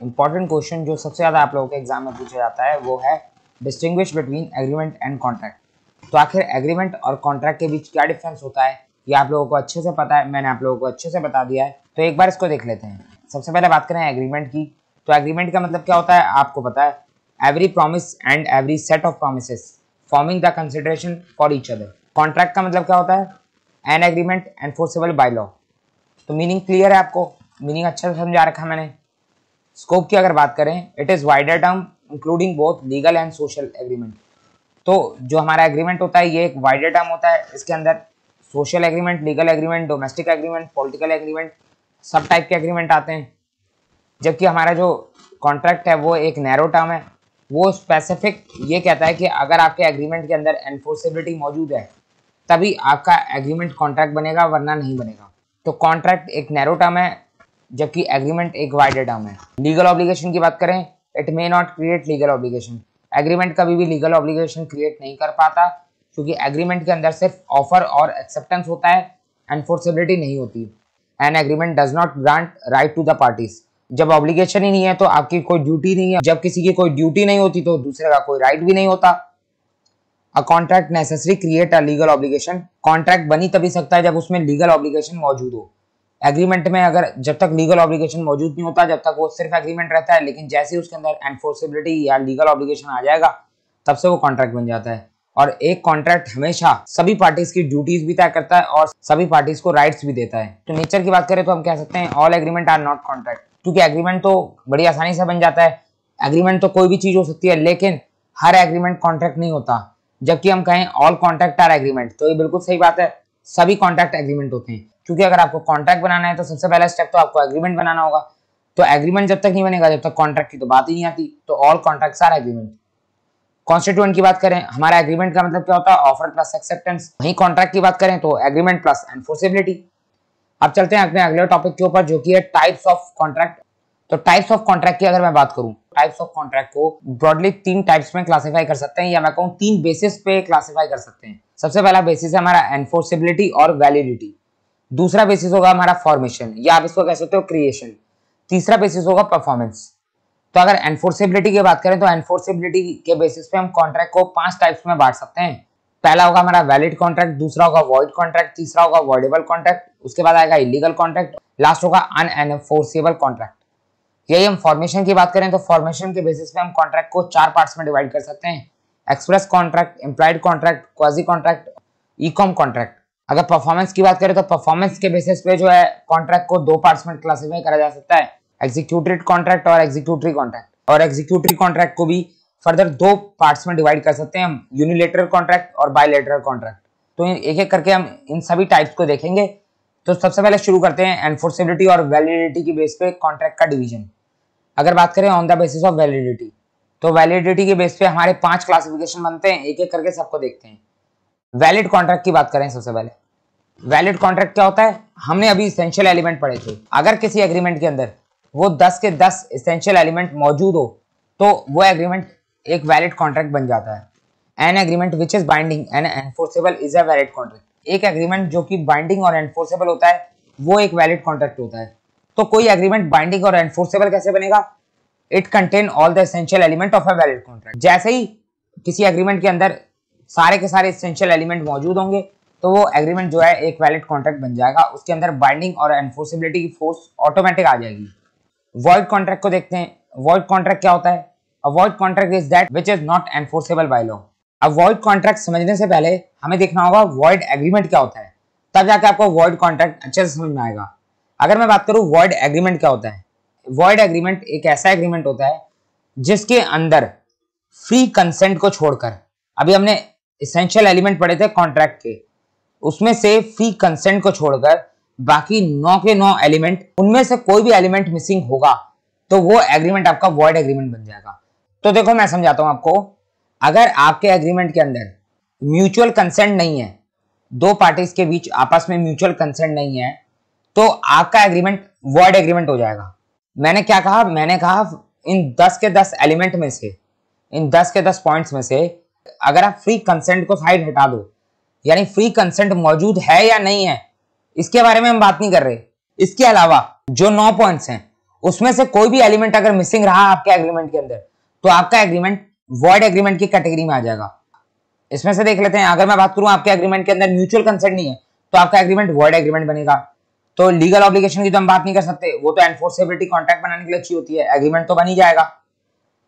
Important question जो सबसे ज़्यादा आप लोगों के एग्जाम में पूछा जाता है वो है distinguish between agreement and contract. तो आखिर एग्रीमेंट और कॉन्ट्रैक्ट के बीच क्या डिफरेंस होता है ये आप लोगों को अच्छे से पता है, मैंने आप लोगों को अच्छे से बता दिया है। तो एक बार इसको देख लेते हैं। सबसे पहले बात करें एग्रीमेंट की, तो एग्रीमेंट का मतलब क्या होता है आपको पता है, every promise and every set of promises forming the consideration for each other. Contract का मतलब क्या होता है, an agreement enforceable by law. तो मीनिंग क्लियर है आपको, मीनिंग अच्छा से समझा रखा मैंने। स्कोप की अगर बात करें, it is wider term including both legal and social agreement. तो जो हमारा एग्रीमेंट होता है ये एक वाइडर टर्म होता है, इसके अंदर social agreement, legal agreement, domestic agreement, political agreement, सब टाइप के एग्रीमेंट आते हैं। जबकि हमारा जो कॉन्ट्रैक्ट है वो एक नैरो टर्म है, वो स्पेसिफिक ये कहता है कि अगर आपके एग्रीमेंट के अंदर एनफोर्सेबिलिटी मौजूद है तभी आपका एग्रीमेंट कॉन्ट्रैक्ट बनेगा, वरना नहीं बनेगा। तो कॉन्ट्रैक्ट एक नैरो टर्म है जबकि एग्रीमेंट एक वाइडर टर्म है। लीगल ऑब्लिगेशन की बात करें, it may not create legal obligation. Agreement कभी भी लीगल ऑब्लिगेशन क्रिएट नहीं कर पाता क्योंकि एग्रीमेंट के अंदर सिर्फ ऑफर और एक्सेप्टेंस होता है, एनफोर्सेबिलिटी नहीं होती। An agreement does not grant right to the parties. जब ऑब्लिगेशन ही नहीं है तो आपकी कोई ड्यूटी नहीं है, जब किसी की कोई ड्यूटी नहीं होती तो दूसरे का कोई राइट भी नहीं होता। A contract necessary create a legal obligation. Contract बनी तभी सकता है जब उसमें लीगल ऑब्लिगेशन मौजूद हो। एग्रीमेंट में अगर जब तक लीगल ऑब्लिगेशन मौजूद नहीं होता जब तक वो सिर्फ एग्रीमेंट रहता है, लेकिन जैसे ही उसके अंदर एनफोर्सेबिलिटी या लीगल ऑब्लिगेशन आ जाएगा तब से वो कॉन्ट्रैक्ट बन जाता है। और एक कॉन्ट्रैक्ट हमेशा सभी पार्टीज की ड्यूटीज भी तय करता है और सभी पार्टीज को राइट्स भी देता है। तो नेचर की बात करें तो हम कह सकते हैं all agreement are not contract, क्योंकि एग्रीमेंट तो बड़ी आसानी से बन जाता है। एग्रीमेंट तो कोई भी चीज हो सकती है, लेकिन हर एग्रीमेंट कॉन्ट्रैक्ट नहीं होता। जबकि हम कहें ऑल कॉन्ट्रैक्ट आर एग्रीमेंट, तो ये बिल्कुल सही बात है, सभी कॉन्ट्रैक्ट एग्रीमेंट होते हैं। क्योंकि अगर आपको कॉन्ट्रैक्ट बनाना है तो सबसे पहला स्टेप तो आपको एग्रीमेंट बनाना होगा। तो एग्रीमेंट जब तक नहीं बनेगा जब तक कॉन्ट्रैक्ट की तो बात ही नहीं आती। तो all contracts are agreement. Constituent की बात करें, हमारा एग्रीमेंट का मतलब क्या होता है, ऑफर प्लस एक्सेप्टेंस। वहीं कॉन्ट्रैक्ट की बात करें तो एग्रीमेंट प्लस एनफोर्सेबिलिटी। अब चलते हैं अपने अगले टॉपिक के ऊपर जो कि है टाइप्स ऑफ कॉन्ट्रैक्ट। तो टाइप्स ऑफ कॉन्ट्रैक्ट की अगर मैं बात करूं, टाइप्स ऑफ कॉन्ट्रैक्ट को ब्रॉडली 3 टाइप्स में क्लासिफाई कर सकते हैं, या मैं कहूं 3 बेसिस पे क्लासिफाई कर सकते हैं। सबसे पहला बेसिस है हमारा एनफोर्सेबिलिटी और वैलिडिटी। दूसरा बेसिस होगा हमारा फॉर्मेशन, या आप इसको कह सकते हो क्रिएशन। तीसरा बेसिस होगा परफॉर्मेंस। तो अगर एनफोर्सेबिलिटी की बात करें तो एनफोर्सेबिलिटी के बेसिस पे हम कॉन्ट्रैक्ट को 5 टाइप्स में बांट सकते हैं। पहला होगा हमारा वैलिड कॉन्ट्रैक्ट, दूसरा होगा वॉइड कॉन्ट्रैक्ट, तीसरा होगा वॉइडेबल कॉन्ट्रैक्ट, उसके बाद आएगा इलीगल कॉन्ट्रैक्ट, लास्ट होगा अनएनफोर्सेबल कॉन्ट्रैक्ट। यही हम फॉर्मेशन की बात करें तो फॉर्मेशन के बेसिस पे हम कॉन्ट्रैक्ट को 4 पार्ट्स में डिवाइड कर सकते हैं, express contract, implied contract, quasi contract, Ecom contract. अगर परफॉर्मेंस की बात करें तो परफॉर्मेंस के बेसिस पे जो है कॉन्ट्रैक्ट को 2 पार्ट्स में क्लासिफाई करा जा सकता है, एग्जीक्यूटेड कॉन्ट्रैक्ट और एग्जीक्यूटरी कॉन्ट्रैक्ट। और एग्जीक्यूटरी कॉन्ट्रैक्ट को भी फर्दर 2 पार्ट्स में डिवाइड कर सकते हैं हम, यूनिलेटरल कॉन्ट्रैक्ट और बायलेटरल कॉन्ट्रैक्ट। तो एक एक करके हम इन सभी टाइप्स को देखेंगे। तो सबसे पहले शुरू करते हैं एनफोर्सेबिलिटी और वैलिडिटी की बेस पे कॉन्ट्रैक्ट का डिवीजन। अगर बात करें on the basis of validity, तो वैलिडिटी के बेस पे हमारे 5 क्लासिफिकेशन बनते हैं, एक एक करके सबको देखते हैं। वैलिड कॉन्ट्रैक्ट की बात करें सबसे पहले, वैलिड कॉन्ट्रैक्ट क्या होता है, हमने अभी एसेंशियल एलिमेंट पढ़े थे। अगर किसी एग्रीमेंट के अंदर वो 10 के 10 एसेंशियल एलिमेंट मौजूद हो तो वो एग्रीमेंट एक वैलिड कॉन्ट्रैक्ट बन जाता है। An agreement which is binding and enforceable is a valid contract. एक एग्रीमेंट जो कि बाइंडिंग और एनफोर्सेबल होता है वो एक वैलिड कॉन्ट्रैक्ट होता है। तो कोई एग्रीमेंट बाइंडिंग और एनफोर्सेबल कैसे बनेगा, it contain all the essential element of a valid contract. जैसे ही किसी एग्रीमेंट के अंदर सारे के सारे एसेंशियल एलिमेंट मौजूद होंगे तो वो एग्रीमेंट जो है एक वैलिड कॉन्ट्रैक्ट बन जाएगा, उसके अंदर बाइंडिंग और एनफोर्सेबिलिटी की फोर्स ऑटोमेटिक आ जाएगी। वॉइड कॉन्ट्रैक्ट को देखते हैं। वॉइड कॉन्ट्रैक्ट क्या होता है, अ void contract is that which is not enforceable by law. अब वॉइड कॉन्ट्रैक्ट समझने से पहले हमें देखना होगा वॉइड एग्रीमेंट क्या होता है, तब जाके आपको वॉइड कॉन्ट्रैक्ट अच्छे से समझ में आएगा। अगर मैं बात करूं वॉइड एग्रीमेंट क्या होता है, वॉइड एग्रीमेंट एक ऐसा एग्रीमेंट होता है जिसके अंदर फ्री कंसेंट को छोड़कर, अभी हमने एसेंशियल एलिमेंट पढ़े थे कॉन्ट्रैक्ट के, उसमें से फ्री कंसेंट को छोड़कर बाकी 9 के 9 एलिमेंट, उनमें से कोई भी एलिमेंट मिसिंग होगा तो वो एग्रीमेंट आपका वॉइड एग्रीमेंट बन जाएगा। तो देखो मैं समझाता हूं आपको, अगर आपके एग्रीमेंट के अंदर म्यूचुअल कंसेंट नहीं है, 2 पार्टीज के बीच आपस में म्यूचुअल कंसेंट नहीं है, तो आपका एग्रीमेंट वॉइड एग्रीमेंट हो जाएगा। मैंने क्या कहा, मैंने कहा इन 10 के 10 एलिमेंट में से, इन 10 के 10 पॉइंट्स में से अगर आप फ्री कंसेंट को साइड हटा दो, यानी फ्री कंसेंट मौजूद है या नहीं है इसके बारे में हम बात नहीं कर रहे, इसके अलावा जो 9 पॉइंट्स हैं उसमें से कोई भी एलिमेंट अगर मिसिंग रहा आपके एग्रीमेंट के अंदर तो आपका एग्रीमेंट वॉइड एग्रीमेंट की कैटेगरी में आ जाएगा। इसमें से देख लेते हैं, अगर मैं बात करूं आपके एग्रीमेंट के अंदर म्यूचुअल कंसेंट नहीं है तो आपका एग्रीमेंट वॉइड एग्रीमेंट बनेगा। तो लीगल ऑब्लिगेशन की तो हम बात नहीं कर सकते, वो तो एनफोर्सेबिलिटी कॉन्ट्रैक्ट बनाने के लिए अच्छी होती है, एग्रीमेंट तो बन ही जाएगा।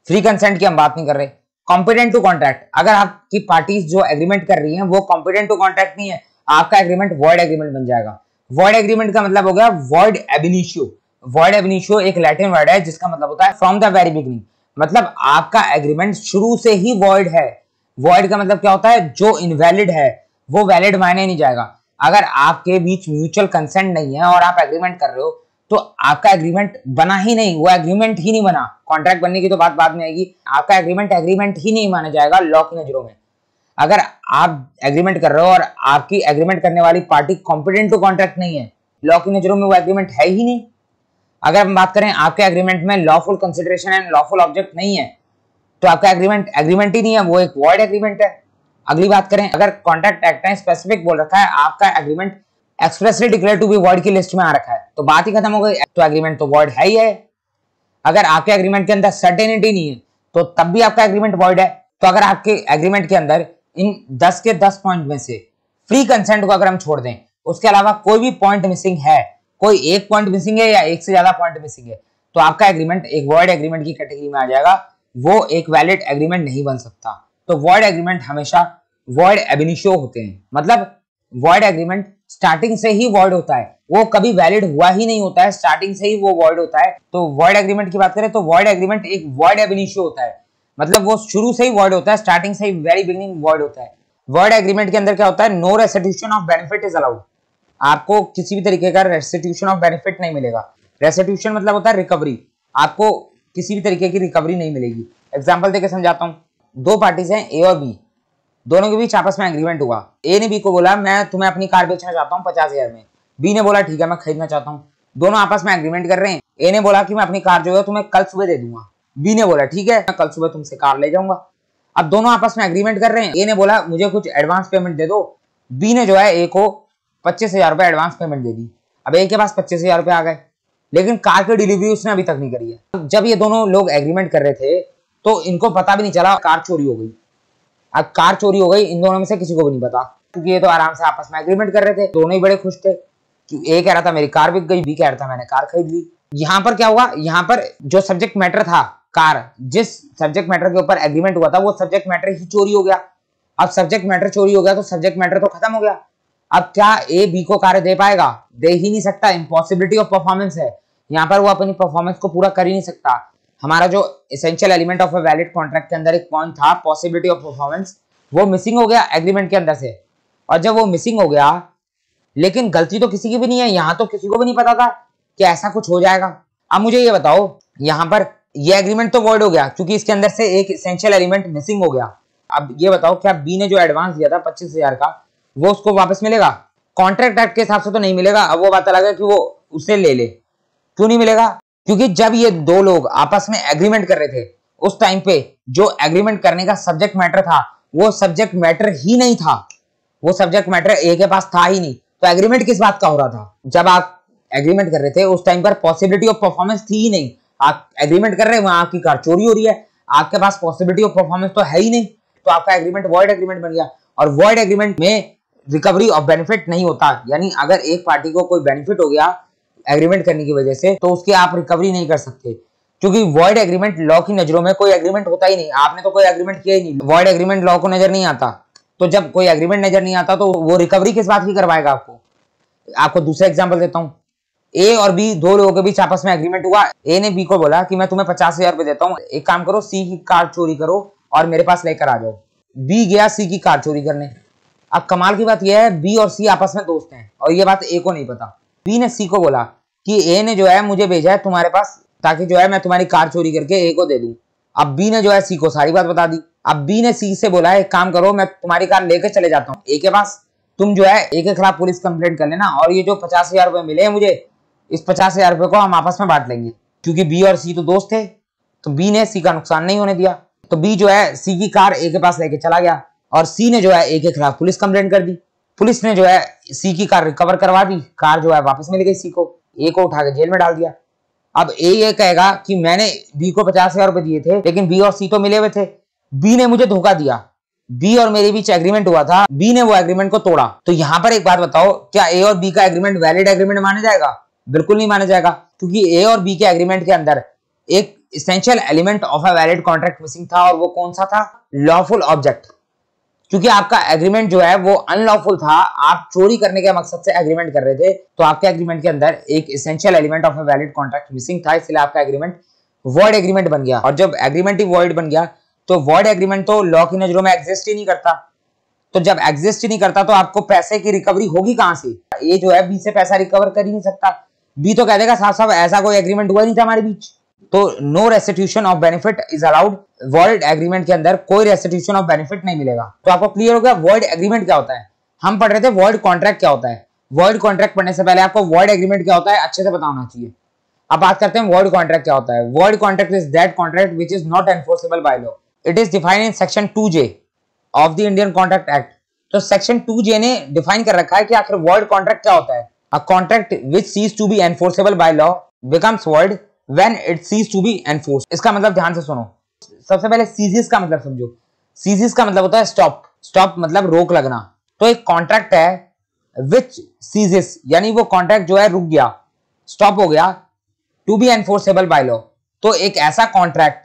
फ्री कंसेंट की हम बात नहीं कर रहे। कॉम्पिटेंट टू कॉन्ट्रैक्ट, अगर आपकी पार्टीज जो एग्रीमेंट कर रही हैं वो कॉम्पिटेंट टू कॉन्ट्रैक्ट नहीं है, आपका एग्रीमेंट वॉइड एग्रीमेंट बन जाएगा। वॉइड एग्रीमेंट का मतलब हो गया वॉइड एब इनिशियो। वॉइड एब इनिशियो एक लैटिन वर्ड है जिसका मतलब होता है फ्रॉम द वेरी बिगिनिंग, मतलब आपका एग्रीमेंट शुरू से ही वॉइड है। वॉइड का मतलब क्या होता है, जो इनवैलिड है वो वैलिड मायने नहीं जाएगा। अगर आपके बीच म्यूचुअल कंसेंट नहीं है और आप एग्रीमेंट कर रहे हो तो आपका एग्रीमेंट बना ही नहीं, वो एग्रीमेंट ही नहीं बना। कॉन्ट्रैक्ट बनने की तो बात बाद में आएगी, आपका एग्रीमेंट ही नहीं माना जाएगा लॉ की नजरों में। अगर आप एग्रीमेंट कर रहे हो और आपकी एग्रीमेंट करने वाली पार्टी कॉम्पिटेंट टू कॉन्ट्रैक्ट नहीं है, लॉ की नजरों में वो एग्रीमेंट है ही नहीं। अगर हम बात करें आपके एग्रीमेंट में lawful consideration and lawful object नहीं है तो आपका एग्रीमेंट ही नहीं है, वो एक वॉइड एग्रीमेंट है। अगली बात करें, अगर कॉन्ट्रैक्ट एक्ट ने स्पेसिफिक बोल रखा है आपका agreement expressly declare to be void की लिस्ट में आ रखा है तो बात ही खत्म हो गई, तो एग्रीमेंट तो वॉइड है ही है। अगर आपके एग्रीमेंट के अंदर सर्टेनिटी नहीं है तो तब भी आपका एग्रीमेंट वॉइड है। तो अगर आपके एग्रीमेंट के अंदर इन 10 के 10 पॉइंट में से फ्री कंसेंट को अगर हम छोड़ दें, उसके अलावा कोई भी पॉइंट मिसिंग है, कोई एक पॉइंट मिसिंग है या एक से ज्यादा पॉइंट मिसिंग है, तो आपका एग्रीमेंट एक वॉइड एग्रीमेंट की कैटेगरी में आ जाएगा, वो एक वैलिड एग्रीमेंट नहीं बन सकता। तो वॉइड एग्रीमेंट हमेशा वॉइड एब इनिशियो होते हैं, मतलब वॉइड एग्रीमेंट स्टार्टिंग से ही वॉइड होता है, वो कभी वैलिड हुआ ही नहीं होता है, स्टार्टिंग से ही वो वॉइड होता है। तो वॉइड एग्रीमेंट की बात करें तो वॉइड एग्रीमेंट एक वॉइड एब इनिशियो होता है, मतलब वो शुरू से ही वॉइड होता है, स्टार्टिंग से ही वेरी बिगिनिंग वॉइड होता है। वॉइड एग्रीमेंट के अंदर क्या होता है, no restitution of benefit is allowed, आपको किसी भी तरीके का रेस्टिट्यूशन ऑफ बेनिफिट नहीं मिलेगा। रेस्टिट्यूशन मतलब होता है रिकवरी, आपको किसी भी तरीके की रिकवरी नहीं मिलेगी। एग्जांपल देके समझाता हूँ, दो पार्टीज हैं ए और बी, दोनों के बीच आपस में एग्रीमेंट हुआ। ए ने बी को बोला मैं तुम्हें अपनी कार बेचना चाहता हूँ 50,000 में, बी ने बोला ठीक है मैं खरीदना चाहता हूँ। दोनों आपस में एग्रीमेंट कर रहे हैं। ए ने बोला कि मैं अपनी कार जो है तुम्हें कल सुबह दे दूंगा, बी ने बोला ठीक है मैं कल सुबह तुमसे कार ले जाऊंगा। अब दोनों आपस में एग्रीमेंट कर रहे हैं, ए ने बोला मुझे कुछ एडवांस पेमेंट दे दो, बी ने जो है ए को 25,000 रुपए एडवांस पेमेंट दे दी। अब ए के पास 25,000 रुपए आ गए, लेकिन कार की डिलीवरी उसने अभी तक नहीं करी है। जब ये दोनों लोग एग्रीमेंट कर रहे थे तो इनको पता भी नहीं चला कार चोरी हो गई। अब कार चोरी हो गई, इन दोनों में से किसी को भी नहीं पता, क्योंकि ये तो आराम से आपस में एग्रीमेंट कर रहे थे, दोनों ही बड़े खुश थे। ए कह रहा था मेरी कार बिक गई, बी कह रहा था मैंने कार खरीद ली। यहाँ पर क्या हुआ, यहाँ पर जो सब्जेक्ट मैटर था कार, जिस सब्जेक्ट मैटर के ऊपर एग्रीमेंट हुआ था वो सब्जेक्ट मैटर ही चोरी हो गया। अब सब्जेक्ट मैटर चोरी हो गया तो सब्जेक्ट मैटर तो खत्म हो गया। अब क्या ए बी को कार दे पाएगा, दे ही नहीं सकता, इम्पॉसिबिलिटी ऑफ परफॉर्मेंस है, यहाँ पर वो अपनी परफॉर्मेंस को पूरा कर ही नहीं सकता। हमारा जो essential element of a valid contract के अंदर एक पॉइंट था पॉसिबिलिटी ऑफ परफॉर्मेंस, वो मिसिंग हो गया एग्रीमेंट के अंदर से। और जब वो मिसिंग हो गया, लेकिन गलती तो किसी की भी नहीं है, यहाँ तो किसी को भी नहीं पता था कि ऐसा कुछ हो जाएगा। अब मुझे ये बताओ, यहाँ पर ये एग्रीमेंट तो वॉइड हो गया क्योंकि इसके अंदर से एक एसेंशियल एलिमेंट मिसिंग हो गया। अब ये बताओ क्या बी ने जो एडवांस दिया था 25,000 का वो उसको वापस मिलेगा? कॉन्ट्रैक्ट एक्ट के हिसाब से तो नहीं मिलेगा। अब वो बात अलग है कि वो उसे ले ले, क्यों नहीं मिलेगा? क्योंकि जब ये दो लोग आपस में एग्रीमेंट कर रहे थे उस टाइम पे जो एग्रीमेंट करने का सब्जेक्ट मैटर था वो सब्जेक्ट मैटर ही नहीं था, वो सब्जेक्ट मैटर ए के पास था ही नहीं। तो एग्रीमेंट किस बात का हो रहा था? जब आप एग्रीमेंट कर रहे थे उस टाइम पर पॉसिबिलिटी ऑफ परफॉर्मेंस थी ही नहीं, आप एग्रीमेंट कर रहे हैं वहां आपकी कार चोरी हो रही है, आपके पास पॉसिबिलिटी ऑफ परफॉर्मेंस तो है ही नहीं, तो आपका एग्रीमेंट वॉइड एग्रीमेंट बन गया। और वॉइड एग्रीमेंट में रिकवरी ऑफ बेनिफिट नहीं होता, यानी अगर एक पार्टी को कोई बेनिफिट हो गया एग्रीमेंट करने की वजह से तो उसकी आप रिकवरी नहीं कर सकते, क्योंकि वॉइड एग्रीमेंट लॉ की नजरों में कोई एग्रीमेंट होता ही नहीं। आपने तो कोई एग्रीमेंट किया ही नहीं, वॉइड एग्रीमेंट लॉ को नजर नहीं आता। तो जब कोई एग्रीमेंट नजर नहीं आता तो वो रिकवरी किस बात की करवाएगा आपको? आपको दूसरा एग्जांपल देता हूं, ए और बी दो लोगों के बीच आपस में एग्रीमेंट हुआ। ए ने बी को बोला कि मैं तुम्हें 50,000 रुपए देता हूं, एक काम करो सी की कार चोरी करो और मेरे पास लेकर आ जाओ। बी गया सी की कार चोरी करने। अब कमाल की बात यह है बी और सी आपस में दोस्त हैं और ये बात ए को नहीं पता। बी ने सी को बोला कि ए ने जो है मुझे भेजा है तुम्हारे पास ताकि जो है मैं तुम्हारी कार चोरी करके ए को दे दूं। अब बी ने जो है सी को सारी बात बता दी। अब बी ने सी से बोला एक काम करो मैं तुम्हारी कार लेकर चले जाता हूँ ए के पास, तुम जो है ए के खिलाफ पुलिस कंप्लेंट कर लेना और ये जो 50,000 रुपए मिले हैं मुझे, इस 50,000 रुपए को हम आपस में बांट लेंगे। क्योंकि बी और सी तो दोस्त थे तो बी ने सी का नुकसान नहीं होने दिया। तो बी जो है सी की कार ए के पास लेके चला गया और सी ने जो है ए के खिलाफ पुलिस कंप्लेंट कर दी। पुलिस ने जो है सी की कार रिकवर करवा दी, कार जो है वापस मिल गई सी को, ए को उठा के जेल में डाल दिया। अब ए ये कहेगा कि मैंने बी को 50,000 रुपए दिए थे, लेकिन बी और सी तो मिले हुए थे, बी ने मुझे धोखा दिया, बी और मेरे बीच एग्रीमेंट हुआ था, बी ने वो एग्रीमेंट को तोड़ा। तो यहां पर एक बात बताओ, क्या ए और बी का एग्रीमेंट वैलिड एग्रीमेंट माना जाएगा? बिल्कुल नहीं माना जाएगा, क्योंकि ए और बी के एग्रीमेंट के अंदर एक essential element of a valid contract missing था, और वो कौन सा था? Lawful object. क्योंकि आपका एग्रीमेंट जो है वो अनलॉफुल था, आप चोरी करने के मकसद से एग्रीमेंट कर रहे थे, तो आपके एग्रीमेंट के अंदर एक essential element of a valid contract missing था, इसलिए आपका एग्रीमेंट वॉइड एग्रीमेंट बन गया। और जब एग्रीमेंट ही वॉइड बन गया तो वॉइड एग्रीमेंट तो लॉ की नजरों में एग्जिस्ट ही नहीं करता। तो जब एग्जिस्ट ही नहीं करता तो आपको पैसे की रिकवरी होगी कहां से? ये जो है बी से पैसा रिकवर कर ही नहीं सकता, बी तो कह देगा साहब साहब ऐसा कोई एग्रीमेंट हुआ नहीं था हमारे बीच। तो no restitution of benefit is allowed, void agreement के अंदर कोई रेस्टिट्यूशन ऑफ बेनिफिट नहीं मिलेगा। तो आपको क्लियर हो गया वॉइड एग्रीमेंट क्या होता है। हम पढ़ रहे थे वॉइड कॉन्ट्रैक्ट क्या होता है। वॉइड कॉन्ट्रैक्ट पढ़ने से पहले आपको वॉइड एग्रीमेंट क्या होता है अच्छे से पता होना चाहिए। अब बात करते हैं वॉइड कॉन्ट्रैक्ट क्या होता है। Void contract is that contract which is not enforceable by law. It is defined in section 2J of the Indian contract act. तो सेक्शन 2J ने डिफाइन कर रखा है कि आखिर वॉइड कॉन्ट्रैक्ट क्या होता है। A contract which cease to be enforceable by law becomes void when it cease to be enforced. इसका मतलब ध्यान से सुनो, सबसे पहले सीजेस का मतलब समझो। सीजेस का मतलब होता है स्टॉप। स्टॉप मतलब रोक लगना। तो एक कॉन्ट्रैक्ट है विच सीजेस, यानी वो कॉन्ट्रैक्ट जो है रुक गया, स्टॉप हो गया, to be enforceable by law. तो एक ऐसा कॉन्ट्रैक्ट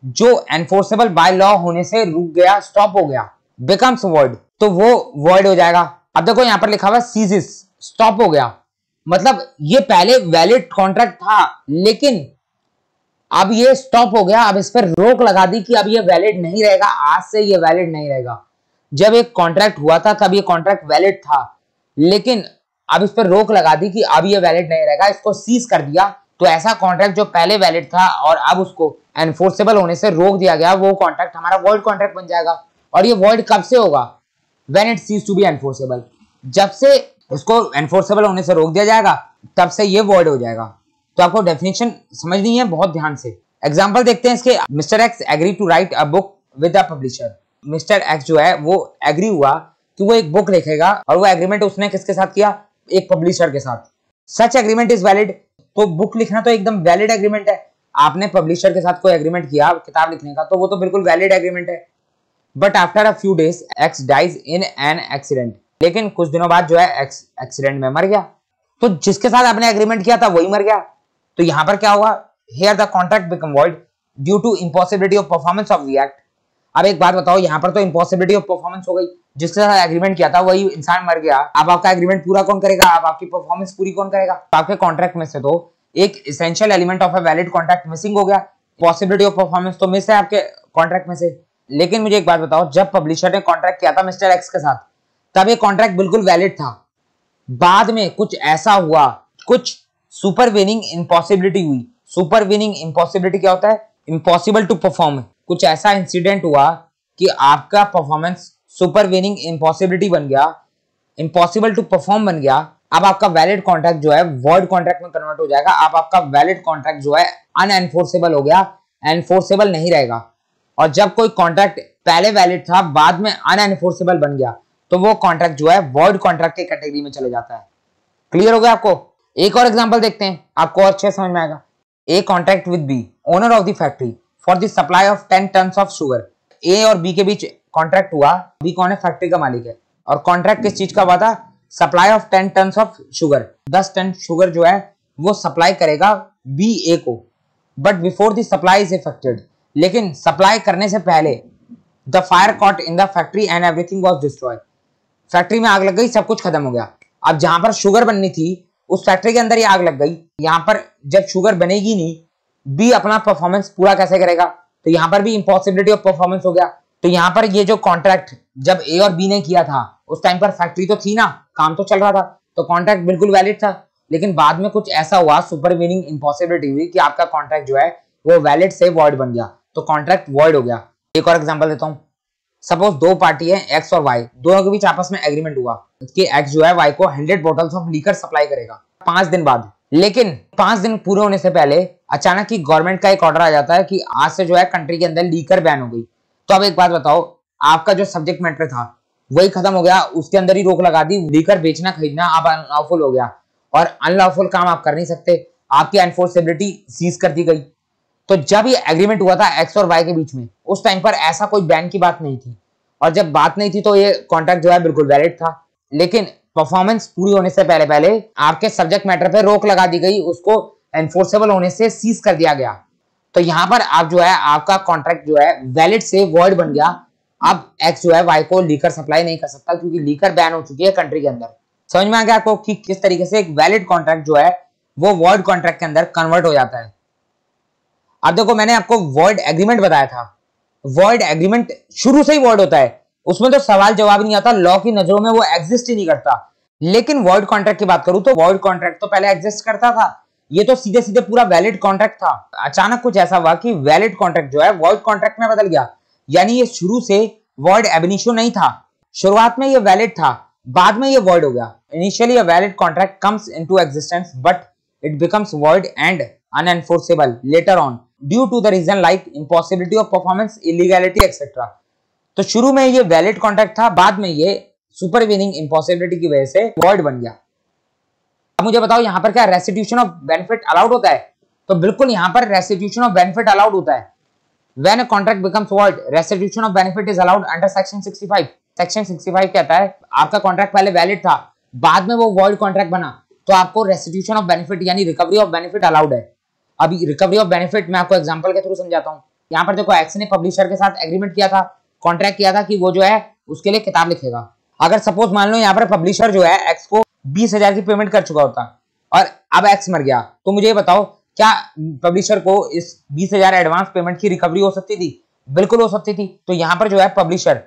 जो एनफोर्सेबल बाय लॉ होने से रुक गया, स्टॉप हो गया, बिकम्स वॉइड, तो वो वॉइड हो जाएगा। अब देखो यहां पर लिखा हुआ सीजेस, स्टॉप हो गया, मतलब ये पहले वैलिड कॉन्ट्रैक्ट था, लेकिन अब ये स्टॉप हो गया, अब इस पर रोक लगा दी कि अब ये वैलिड नहीं रहेगा, आज से ये वैलिड नहीं रहेगा। जब एक कॉन्ट्रैक्ट हुआ था तब ये कॉन्ट्रैक्ट वैलिड था, लेकिन अब इस पर रोक लगा दी कि अब ये वैलिड नहीं रहेगा, इसको सीज कर दिया। तो ऐसा कॉन्ट्रैक्ट जो पहले वैलिड था और अब उसको एनफोर्सेबल होने से रोक दिया गया, वो कॉन्ट्रैक्ट हमारा वॉइड कॉन्ट्रैक्ट बन जाएगा। और ये वॉइड कब से होगा? When it cease to be enforceable. जब से इसको एनफोर्सेबल होने से रोक दिया जाएगा तब से ये वॉइड हो जाएगा। तो आपको डेफिनेशन समझनी है बहुत ध्यान से। एग्जांपल देखते हैं इसके। Mister X agree to write a book with a publisher. Mister X जो है वो एग्री हुआ कि वो एक बुक लिखेगा, और वो एग्रीमेंट उसने किसके साथ किया? एक पब्लिशर के साथ। सच एग्रीमेंट इज वैलिड। तो बुक लिखना तो एकदम वैलिड एग्रीमेंट है। आपने पब्लिशर के साथ कोई एग्रीमेंट किया किताब लिखने का, तो वो तो बिल्कुल वैलिड एग्रीमेंट है। But after a few days X dies in an accident. लेकिन कुछ दिनों बाद जो है एक्स एक्सीडेंट में मर गया। तो जिसके साथ आपने एग्रीमेंट किया था वही मर गया। तो यहां पर क्या हुआ? Here the contract become void due to impossibility of performance of the act. अब एक बात बताओ, यहां पर तो इम्पॉसिबिलिटी ऑफ परफॉर्मेंस हो गई, जिसके साथ एग्रीमेंट किया था वही इंसान मर गया। अब आपका एग्रीमेंट पूरा कौन करेगा? अब आपकी परफॉर्मेंस पूरी कौन करेगा? तो आपके कॉन्ट्रैक्ट में से तो एक essential element of a valid contract missing हो गया। पॉसिबिलिटी ऑफ परफॉर्मेंस तो मिस है आपके कॉन्ट्रैक्ट में से। लेकिन मुझे एक बात बताओ, जब पब्लिशर ने कॉन्ट्रैक्ट किया था मिस्टर एक्स के साथ, तब ये कॉन्ट्रैक्ट बिल्कुल वैलिड था। बाद में कुछ ऐसा हुआ, कुछ सुपरवीनिंग इम्पॉसिबिलिटी हुई। सुपरवीनिंग इम्पॉसिबिलिटी क्या होता है? Impossible to perform. कुछ ऐसा इंसिडेंट हुआ कि आपका परफॉर्मेंस सुपरवीनिंग इम्पॉसिबिलिटी बन गया, इम्पॉसिबल टू परफॉर्म बन गया। अब आपका वैलिड कॉन्ट्रैक्ट जो है वॉइड कॉन्ट्रैक्ट में कन्वर्ट हो जाएगा। अब आपका वैलिड कॉन्ट्रैक्ट जो है अनएनफोर्सेबल हो गया, एनफोर्सेबल नहीं रहेगा। और जब कोई कॉन्ट्रैक्ट पहले वैलिड था बाद में अनएनफोर्सेबल बन गया, तो वो कॉन्ट्रैक्ट जो है वॉइड कॉन्ट्रैक्ट की कैटेगरी में चले जाता है। क्लियर हो गया आपको? एक और एग्जांपल देखते हैं, आपको और अच्छे समझ में आएगा। A contract with B owner of the factory for the supply of 10 tons of sugar. A और बी के बीच कॉन्ट्रैक्ट हुआ। बी कौन है? फैक्ट्री का मालिक है। और कॉन्ट्रैक्ट किस चीज का हुआ था? Supply of 10 tons of sugar. 10 ton sugar जो है वो सप्लाई करेगा बी ए को। But before the supply is effected, लेकिन सप्लाई करने से पहले the fire caught in the factory and everything was destroyed. Factory में आग लग गई, सब कुछ खत्म हो गया। अब जहां पर शुगर बननी थी उस फैक्ट्री के अंदर ही आग लग गई। यहां पर जब शुगर बनेगी नहीं, बी अपना परफॉर्मेंस पूरा कैसे करेगा? तो यहां पर भी इम्पॉसिबिलिटी ऑफ परफॉर्मेंस हो गया। तो यहां पर ये जो कॉन्ट्रैक्ट जब ए और बी ने किया था उस टाइम पर फैक्ट्री तो थी ना, काम तो चल रहा था, तो कॉन्ट्रैक्ट बिल्कुल वैलिड था। लेकिन बाद में कुछ ऐसा हुआ, सुपरवीनिंग इम्पॉसिबिलिटी हुई कि आपका कॉन्ट्रैक्ट जो है वो वैलिड से वॉइड बन गया, तो कॉन्ट्रैक्ट वॉइड हो गया। एक और एग्जांपल देता हूं। सपोज दो पार्टी है एक्स और वाई, दोनों के बीच आपस में एग्रीमेंट हुआ कि एक्स जो है वाई को 100 बॉटल्स ऑफ लीकर सप्लाई करेगा 5 दिन बाद। लेकिन 5 दिन पूरे होने से पहले अचानक ही गवर्नमेंट का एक ऑर्डर आ जाता है कि आज से जो है कंट्री के अंदर लीकर बैन हो गई। तो अब एक बात बताओ, आपका जो सब्जेक्ट मैटर था वही खत्म हो गया, उसके अंदर ही रोक लगा दी, लीकर बेचना खरीदना अब अनलॉफुल हो गया। और अनलॉफुल काम आप कर नहीं सकते। आपकी एनफोर्सेबिलिटी सीज कर दी गई। तो जब ये एग्रीमेंट हुआ था एक्स और वाई के बीच में, उस टाइम पर ऐसा कोई बैन की बात नहीं थी, और जब बात नहीं थी तो ये कॉन्ट्रैक्ट जो है बिल्कुल वैलिड था। लेकिन परफॉर्मेंस पूरी होने से पहले पहले आपके सब्जेक्ट मैटर पे रोक लगा दी गई, उसको एनफोर्सेबल होने से सीज कर दिया गया। तो यहाँ पर आप जो है आपका कॉन्ट्रैक्ट जो है वैलिड से वॉइड बन गया। अब एक्स जो है वाई को लीकर सप्लाई नहीं कर सकता, क्योंकि लीकर बैन हो चुकी है कंट्री के अंदर। समझ में आ गया आपको कि किस तरीके से एक वैलिड कॉन्ट्रैक्ट जो है वो वॉइड कॉन्ट्रैक्ट के अंदर कन्वर्ट हो जाता है। अब देखो, मैंने आपको वॉइड एग्रीमेंट बताया था। वॉइड एग्रीमेंट शुरू से ही वॉइड होता है, उसमें तो सवाल जवाब नहीं आता, लॉ की नजरों में वो एग्जिस्ट ही नहीं करता। लेकिन वॉइड कॉन्ट्रैक्ट की बात करूं तो वॉइड कॉन्ट्रैक्ट तो पहले एग्जिस्ट करता था, ये तो सीधे सीधे पूरा वैलिड कॉन्ट्रैक्ट था। अचानक कुछ ऐसा हुआ कि वैलिड कॉन्ट्रैक्ट जो है वॉइड कॉन्ट्रैक्ट में बदल गया। यानी ये शुरू से वॉइड एब इनिशियो नहीं था, शुरुआत में ये वैलिड था, बाद में ये वॉइड हो गया। Initially a valid contract comes into existence but it becomes void and unenforceable later on due to the reason like impossibility of performance, illegality etcetera. तो शुरू में ये वैलिड कॉन्ट्रैक्ट था, बाद में ये सुपरवीनिंग इम्पॉसिबिलिटी की वजह से वॉइड बन गया। अब मुझे बताओ यहाँ पर क्या रेस्टिट्यूशन ऑफ बेनिफिट अलाउड होता है? तो बिल्कुल यहाँ पर रेस्टिट्यूशन ऑफ बेनिफिट अलाउड होता है। When a contract becomes void, restitution of benefit is allowed under section 65. Section 65 कहता है आपका कॉन्ट्रैक्ट पहले वैलिड था, बाद में वो वॉइड कॉन्ट्रैक्ट बना, तो आपको रेस्टिट्यूशन ऑफ बेनिफिट यानी रिकवरी ऑफ बेनिफिट अलाउड है। अभी रिकवरी ऑफ बेनिफिट मैं आपको एग्जांपल के थ्रू समझाता हूँ। यहाँ पर देखो, एक्स ने पब्लिशर के साथ एग्रीमेंट किया था, कॉन्ट्रैक्ट किया था कि वो जो है उसके लिए किताब लिखेगा। अगर सपोज मान लो यहाँ पर पब्लिशर जो है एक्स को 20,000 की पेमेंट कर चुका होता और अब एक्स मर गया, तो मुझे ये बताओ क्या पब्लिशर को इस 20,000 एडवांस पेमेंट की रिकवरी हो सकती थी? बिल्कुल हो सकती थी। तो यहाँ पर जो है पब्लिशर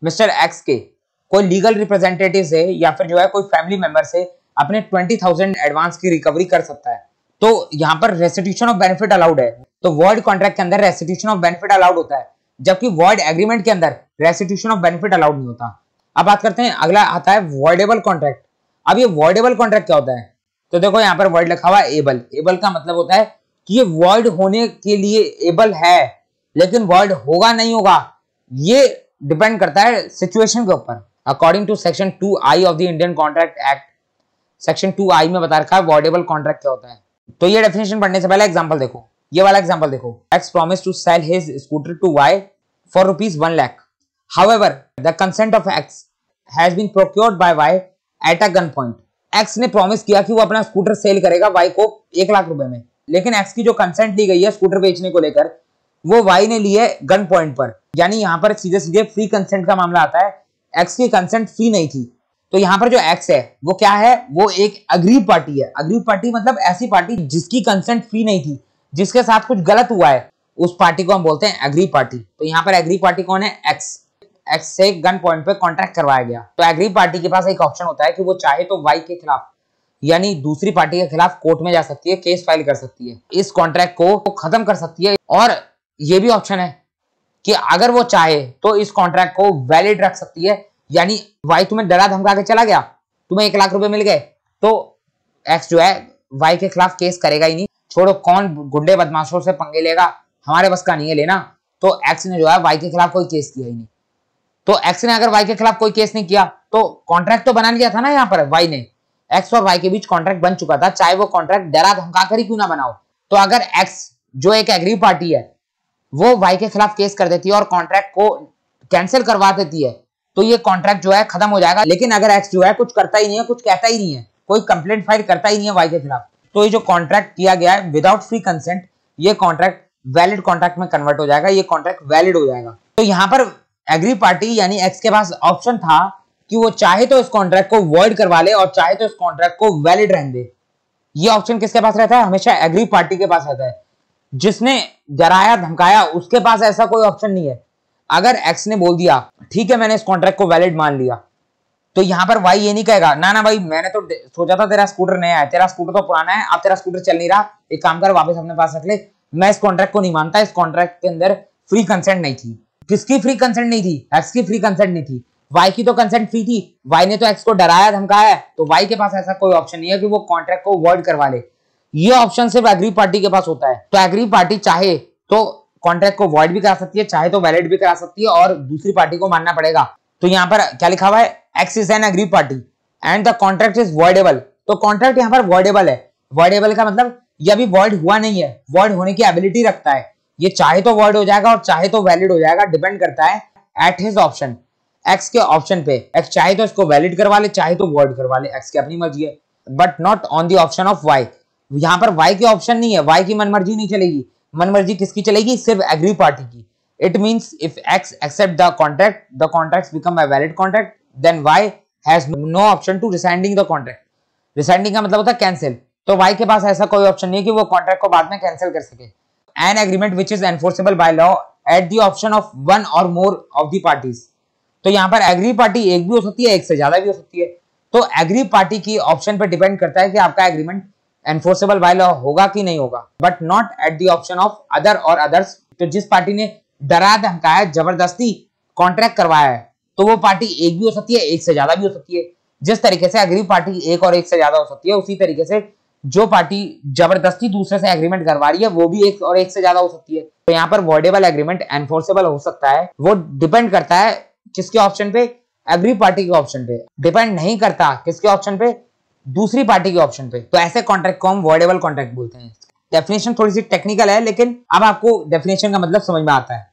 मिस्टर एक्स के कोई लीगल रिप्रेजेंटेटिव से या फिर जो है कोई फैमिली मेंबर से अपने 20,000 एडवांस की रिकवरी कर सकता है। तो यहाँ पर रेस्टिट्यूशन ऑफ बेनिफिट अलाउड है। तो वॉइड कॉन्ट्रैक्ट के अंदर रेस्टिट्यूशन ऑफ बेनिफिट अलाउड होता है, जबकि वॉइड एग्रीमेंट के अंदर रेस्टिट्यूशन ऑफ बेनिफिट अलाउड नहीं होता। अब बात करते हैं, अगला आता है वॉइडेबल कॉन्ट्रैक्ट। अब ये वॉइडेबल कॉन्ट्रैक्ट क्या होता है? तो देखो यहाँ पर वर्ड लिखा हुआ है एबल। एबल का मतलब होता है कि ये वॉइड होने के लिए एबल है, लेकिन वॉइड होगा नहीं होगा ये डिपेंड करता है सिचुएशन के ऊपर। According to section 2I of the Indian contract act, section 2I में बता रखा है वॉइडेबल कॉन्ट्रैक्ट क्या होता है। तो ये डेफिनेशन पढ़ने से पहले एग्जांपल देखो, ये वाला एग्जांपल देखो। X promise to sell his scooter to Y for ₹1 lakh. However, the consent of X has been procured by Y at a gunpoint. X ने प्रॉमिस किया कि वो अपना स्कूटर सेल करेगा वाई को 1 लाख रुपए में, लेकिन एक्स की जो कंसेंट ली गई है स्कूटर बेचने को लेकर वो वाई ने ली है गन पॉइंट पर। यानी यहाँ पर सीधे सीधे फ्री कंसेंट का मामला आता है, एक्स की कंसेंट फ्री नहीं थी। तो यहाँ पर जो एक्स है वो क्या है? वो एक अग्रीव पार्टी है। अग्रीव पार्टी मतलब ऐसी पार्टी जिसकी कंसेंट फ्री नहीं थी, जिसके साथ कुछ गलत हुआ है, उस पार्टी को हम बोलते हैं अग्रीव पार्टी। तो यहाँ पर अग्रीव पार्टी कौन है? एक्स। एक्स से गन पॉइंट पे कॉन्ट्रैक्ट करवाया गया। तो अग्रीव पार्टी के पास एक ऑप्शन होता है कि वो चाहे तो वाई के खिलाफ यानी दूसरी पार्टी के खिलाफ कोर्ट में जा सकती है, केस फाइल कर सकती है, इस कॉन्ट्रैक्ट को खत्म कर सकती है। और ये भी ऑप्शन है कि अगर वो चाहे तो इस कॉन्ट्रैक्ट को वैलिड रख सकती है। यानी वाई तुम्हें डरा धमका के चला गया, तुम्हें 1 लाख रुपए मिल गए, तो एक्स जो है वाई के खिलाफ केस करेगा ही नहीं। छोड़ो कौन गुंडे बदमाशों से पंगे लेगा, हमारे बस का नहीं है लेना। तो एक्स ने जो है वाई के खिलाफ कोई केस किया ही नहीं। तो एक्स ने अगर वाई के खिलाफ कोई केस नहीं किया तो कॉन्ट्रैक्ट तो बना लिया था ना। यहाँ पर वाई ने, एक्स और वाई के बीच कॉन्ट्रैक्ट बन चुका था, चाहे वो कॉन्ट्रैक्ट डरा धमका कर ही क्यों ना बनाओ। तो अगर एक्स जो एक एग्रीव पार्टी है वो वाई के खिलाफ केस कर देती है और कॉन्ट्रैक्ट को कैंसिल करवा देती है, तो ये कॉन्ट्रैक्ट जो है खत्म हो जाएगा। लेकिन अगर एक्स जो है कुछ करता ही नहीं है, कुछ कहता ही नहीं है, कोई कंप्लेंट फाइल करता ही नहीं है वाई के खिलाफ, तो ये जो कॉन्ट्रैक्ट किया गया है विदाउट फ्री कंसेंट, ये कॉन्ट्रैक्ट वैलिड कॉन्ट्रैक्ट में कन्वर्ट हो जाएगा, ये कॉन्ट्रैक्ट वैलिड हो जाएगा। तो यहाँ पर एग्री पार्टी यानी एक्स के पास ऑप्शन था कि वो चाहे तो इस कॉन्ट्रैक्ट को वॉइड करवा ले और चाहे तो इस कॉन्ट्रैक्ट को वैलिड रहने दे। ये ऑप्शन किसके पास रहता है? हमेशा एग्री पार्टी के पास रहता है। जिसने डराया धमकाया उसके पास ऐसा कोई ऑप्शन नहीं है। अगर एक्स ने बोल दिया ठीक है मैंने इस कॉन्ट्रैक्ट को वैलिड मान लिया, तो यहाँ पर वाई ये नहीं कहेगा ना ना भाई मैंने तो सोचा था तेरा स्कूटर नया है, तेरा स्कूटर तो पुराना है, अब तेरा स्कूटर चल नहीं रहा, एक काम कर वापस अपने पास रख ले, मैं इस कॉन्ट्रैक्ट को नहीं मानता, इस कॉन्ट्रैक्ट के अंदर फ्री कंसेंट नहीं थी। किसकी फ्री कंसेंट नहीं थी? एक्स की फ्री कंसेंट नहीं थी, वाई की तो कंसेंट फ्री थी। वाई ने तो एक्स को डराया धमकाया है, तो वाई के पास ऐसा कोई ऑप्शन नहीं है कि वो कॉन्ट्रैक्ट को वॉइड करवा ले। ये ऑप्शन सिर्फ एग्री पार्टी के पास होता है। तो एग्री पार्टी चाहे तो कॉन्ट्रैक्ट को वॉइड भी करा सकती है, चाहे तो वैलिड भी करा सकती है और दूसरी पार्टी को मानना पड़ेगा। तो यहाँ पर क्या लिखा हुआ है? X is an aggrieved party and the contract is voidable. तो कॉन्ट्रैक्ट यहाँ पर वॉइडेबल है। वॉइडेबल का मतलब ये अभी वॉइड हुआ नहीं है, वॉइड होने की एबिलिटी रखता है, ये चाहे तो वॉइड हो जाएगा और चाहे तो वैलिड हो जाएगा, डिपेंड करता है एट हिज ऑप्शन, एक्स के ऑप्शन पे। एक्स चाहे तो इसको वैलिड करवा ले, चाहे तो वॉइड करवा ले, एक्स की अपनी मर्जी है, but not on the option of Y. यहाँ पर वाई के ऑप्शन नहीं है, वाई की मनमर्जी नहीं चलेगी, मनमर्जी किसकी चलेगी, सिर्फ एग्री पार्टी की। It means if X accept the contract become a valid contract, then Y has no option to rescinding the contract. Rescinding का मतलब होता है कैंसिल, तो वाई के पास ऐसा कोई ऑप्शन नहीं है कि वो कॉन्ट्रैक्ट को बाद में कैंसिल कर सके। An agreement which is enforceable by law at the option of one और मोर ऑफ द पार्टीज। तो यहाँ पर एग्री पार्टी एक भी हो सकती है, एक से ज्यादा भी हो सकती है। तो एग्री पार्टी की ऑप्शन पर डिपेंड करता है कि आपका एग्रीमेंट एनफोर्सेबल बाय लॉ होगा कि नहीं होगा, but not at the option of other और अदर्स। तो जिस पार्टी ने डरा धमकाया, जबरदस्ती कॉन्ट्रैक्ट करवाया है, तो वो पार्टी एक भी हो सकती है, एक से ज्यादा भी हो सकती है। जिस तरीके से एग्री पार्टी एक और एक से ज्यादा हो सकती है, उसी तरीके से जो पार्टी जबरदस्ती दूसरे से एग्रीमेंट करवा रही है वो भी एक और एक से ज्यादा हो सकती है। तो यहाँ पर वॉइडेबल एग्रीमेंट एनफोर्सेबल हो सकता है, वो डिपेंड करता है किसके ऑप्शन पे, एग्री पार्टी के ऑप्शन पे, डिपेंड नहीं करता किसके ऑप्शन पे, दूसरी पार्टी के ऑप्शन पे। तो ऐसे कॉन्ट्रैक्ट को हम वॉइडेबल कॉन्ट्रैक्ट बोलते हैं। डेफिनेशन थोड़ी सी टेक्निकल है, लेकिन अब आपको डेफिनेशन का मतलब समझ में आता है।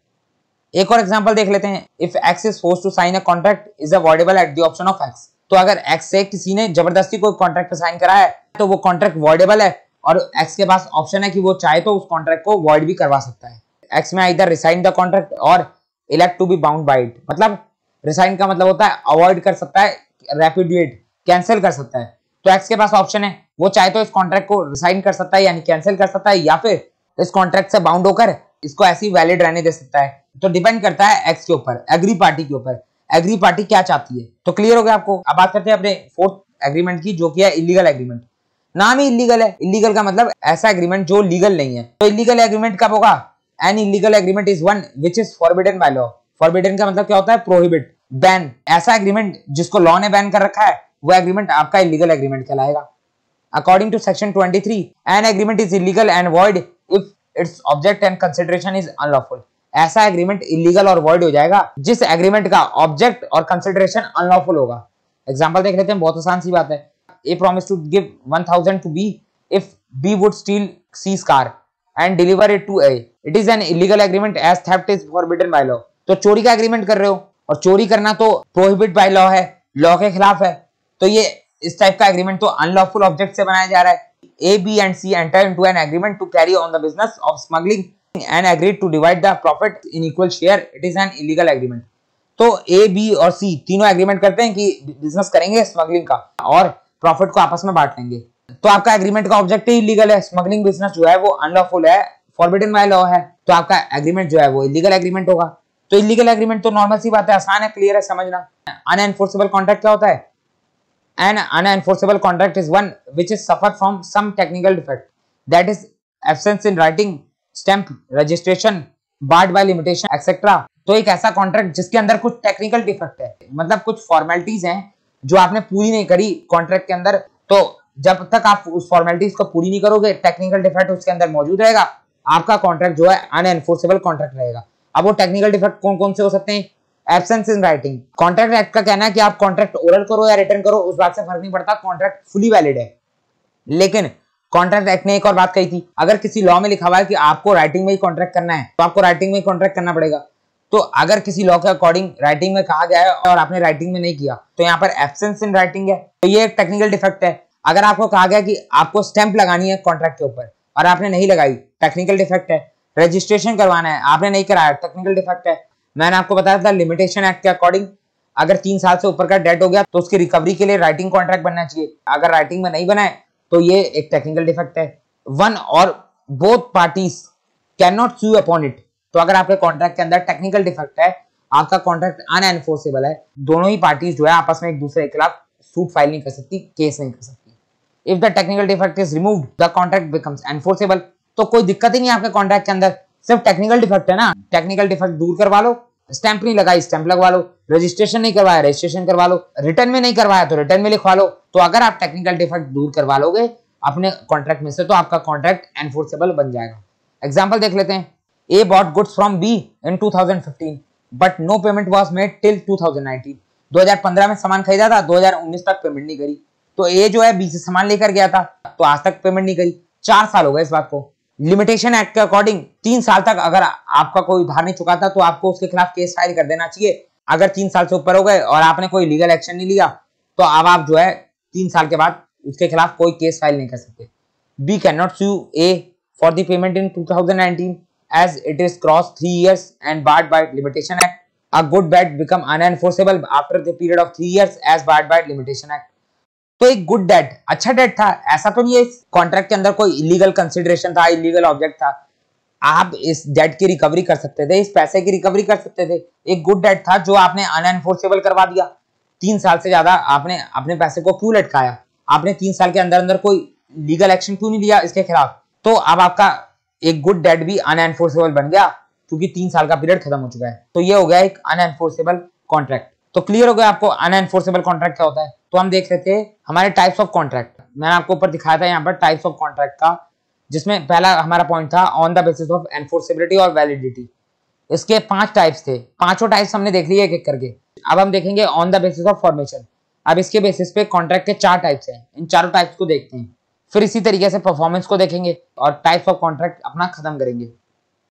एक और एग्जांपल देख लेते हैं। If X is forced to sign a contract is voidable at the option of X. तो अगर एक्स से किसी ने जबरदस्ती कोई कॉन्ट्रैक्ट पे साइन करा है तो वो कॉन्ट्रैक्ट वॉइडेबल है, और एक्स के पास ऑप्शन है कि वो चाहे तो उस कॉन्ट्रैक्ट को वॉइड भी करवा सकता है। एक्स में आइदर रिसाइन द कॉन्ट्रैक्ट और elect to be bound by it. मतलब रिसाइन का मतलब होता है अवॉइड कर सकता है, रेपुडिएट कैंसिल कर सकता है। तो एक्स के पास ऑप्शन है, वो चाहे तो इस कॉन्ट्रैक्ट को रिसाइन कर सकता है यानी कैंसिल कर सकता है, या फिर इस कॉन्ट्रैक्ट से बाउंड होकर इसको ऐसी वैलिड रहने दे सकता है। तो डिपेंड करता है एक्स के ऊपर, एग्री पार्टी के ऊपर, एग्री पार्टी क्या चाहती है। तो क्लियर हो गया आपको। अब बात करते हैं अपने फोर्थ एग्रीमेंट की, जो कि है इलीगल एग्रीमेंट। नाम ही इलीगल है, इलीगल का मतलब ऐसा एग्रीमेंट जो लीगल नहीं है। तो इलीगल एग्रीमेंट कब होगा? An illegal agreement is one which is forbidden by law. Forbidden का मतलब क्या होता है? Prohibit, ban. ऐसा एग्रीमेंट जिसको लॉ ने बैन कर रखा है वो एग्रीमेंट आपका इलीगल एग्रीमेंट कहलाएगा। According to section 23, an agreement is illegal and void if its object and consideration is unlawful. ऐसा एग्रीमेंट इलीगल और वॉइड हो जाएगा जिस एग्रीमेंट का ऑब्जेक्ट और कंसिडरेशन अनलॉफुल होगा। एग्जांपल देख लेते हैं, बहुत आसान सी बात है। A promise to give 1000 to B if B would steal C's car and deliver it to A. It is an illegal agreement as theft is forbidden by law. तो चोरी का एग्रीमेंट कर रहे हो, और चोरी करना तो प्रोहिबिट बाय लॉ है, लॉ के खिलाफ है। तो ये इस टाइप का एग्रीमेंट तो अनलॉफुल ऑब्जेक्ट से बनाया जा रहा है। A, B and C enter into an agreement to carry on the business of smuggling and agreed to divide the profit in equal share. It is an illegal agreement. तो A, B और C तीनों agreement करते हैं कि business करेंगे smuggling का और profit को आपस में बांट लेंगे। तो आपका एग्रीमेंट का ऑब्जेक्ट ही इलीगल है, स्मगलिंग बिजनेस जो है वो अनलॉफुल है, फॉरबिडन बाय लॉ है, तो आपका एग्रीमेंट जो है वो इलीगल एग्रीमेंट होगा। तो इलीगल एग्रीमेंट तो नॉर्मल सी बात है, आसान है, क्लियर है, समझना। अनएनफोर्सेबल कॉन्ट्रैक्ट क्या होता है? An unenforceable contract is one which is suffered from some technical defect, that is absence in writing, stamp, registration, barred by limitation, etc. तो एक ऐसा कॉन्ट्रैक्ट जिसके अंदर कुछ टेक्निकल डिफेक्ट है, मतलब कुछ फॉर्मेलिटीज हैं जो आपने पूरी नहीं करी कॉन्ट्रैक्ट के अंदर, तो जब तक आप उस फॉर्मेलिटीज को पूरी नहीं करोगे, टेक्निकल डिफेक्ट उसके अंदर मौजूद रहेगा, आपका कॉन्ट्रैक्ट जो है अनएनफोर्सेबल कॉन्ट्रैक्ट रहेगा। अब वो टेक्निकल डिफेक्ट कौन कौन से हो सकते हैं? Absence in writing. Contract act का कहना है कि आप कॉन्ट्रैक्ट ओरल करो या रिटर्न करो, उस बात से फर्क नहीं पड़ता, कॉन्ट्रैक्ट फुली वैलिड है। लेकिन कॉन्ट्रैक्ट एक्ट ने एक और बात कही थी, अगर किसी लॉ में लिखा हुआ है कि आपको राइटिंग में ही कॉन्ट्रैक्ट करना है तो आपको राइटिंग में ही कॉन्ट्रैक्ट करना पड़ेगा। तो अगर किसी लॉ के अकॉर्डिंग राइटिंग में कहा गया है और आपने राइटिंग में नहीं किया तो यहाँ पर एब्सेंस इन राइटिंग है, तो ये एक टेक्निकल डिफेक्ट है। अगर आपको कहा गया कि आपको स्टैंप लगानी है कॉन्ट्रैक्ट के ऊपर और आपने नहीं लगाई, टेक्निकल डिफेक्ट है। रजिस्ट्रेशन करवाना है, आपने नहीं कराया, टेक्निकल डिफेक्ट है। मैंने आपको बताया था लिमिटेशन एक्ट के अकॉर्डिंग अगर 3 साल से ऊपर का डेट हो गया तो उसकी रिकवरी के लिए राइटिंग कॉन्ट्रैक्ट बनना चाहिए। अगर राइटिंग में नहीं बनाए तो ये एक टेक्निकल डिफेक्ट है। वन और both parties can not sue upon it. तो अगर आपके कॉन्ट्रैक्ट के अंदर टेक्निकल डिफेक्ट है, आपका कॉन्ट्रैक्ट अनएनफोर्सेबल है, दोनों ही पार्टीज जो है आपस में एक दूसरे के खिलाफ सूट फाइल नहीं कर सकती, केस नहीं कर सकती। If the technical defect is removed the contract becomes enforceable. तो कोई दिक्कत ही नहीं आपके कॉन्ट्रैक्ट के अंदर, सिर्फ टेक्निकल डिफेक्ट है ना, टेक्निकल डिफेक्ट दूर करवा लो, स्टैंप नहीं लगाई स्टैंप लगवा लो, रजिस्ट्रेशन नहीं करवाया रजिस्ट्रेशन करवा लो, रिटर्न में नहीं करवाया तो रिटर्न में लिखवा लो। तो अगर आप टेक्निकल डिफेक्ट दूर करवा लोगे अपने कॉन्ट्रैक्ट में से तो आपका कॉन्ट्रैक्ट एनफोर्सेबल बन जाएगा। एग्जांपल देख लेते हैं। A bought goods from B in 2015 but no payment was made till 2019। 2015 में सामान खरीदा था, 2019 तक पेमेंट नहीं करी। तो ए जो है बी से सामान लेकर गया था तो आज तक पेमेंट नहीं करी। 4 साल हो गए इस बात को। लिमिटेशन एक्ट के अकॉर्डिंग 3 साल तक अगर आपका कोई उधार नहीं चुकाता तो आपको उसके खिलाफ केस फाइल कर देना चाहिए। अगर 3 साल से ऊपर हो गए और आपने कोई लीगल एक्शन नहीं लिया तो अब आप जो है 3 साल के बाद उसके खिलाफ कोई केस फाइल नहीं कर सकते। B can not sue A for the payment in 2019 as it is crossed 3 years and barred by limitation act. A good debt become unenforceable after the period of 3 years as barred by limitation act. तो एक good date, अच्छा date था, ऐसा तो नहीं है इस contract के अंदर कोई इलीगल कंसिडरेशन था, इलीगल ऑब्जेक्ट था। आप इस डेट की रिकवरी कर सकते थे, इस पैसे की रिकवरी कर सकते थे। एक गुड डेट था जो आपने अनएनफोर्सेबल करवा दिया। 3 साल से ज्यादा आपने अपने पैसे को क्यों लटकाया? आपने 3 साल के अंदर अंदर कोई लीगल एक्शन क्यों नहीं लिया इसके खिलाफ? तो अब आपका एक गुड डेट भी अनएनफोर्सेबल बन गया क्योंकि 3 साल का पीरियड खत्म हो चुका है। तो ये हो गया एक अनएनफोर्सेबल कॉन्ट्रैक्ट। तो क्लियर हो गया आपको अनएनफोर्सेबल कॉन्ट्रैक्ट क्या होता है। तो हम देख रहे थे हमारे टाइप्स ऑफ कॉन्ट्रैक्ट। मैंने आपको ऊपर दिखाया था यहाँ पर टाइप्स ऑफ कॉन्ट्रैक्ट का, जिसमें पहला हमारा पॉइंट था on the basis of enforceability और वैलिडिटी। इसके 5 टाइप्स थे, पांचों टाइप्स हमने देख लिए एक एक करके। अब हम देखेंगे on the basis of formation. अब इसके बेसिस पे कॉन्ट्रैक्ट के 4 टाइप्स हैं, इन चारों टाइप्स को देखते हैं, फिर इसी तरीके से परफॉर्मेंस को देखेंगे और टाइप्स ऑफ कॉन्ट्रैक्ट अपना खत्म करेंगे।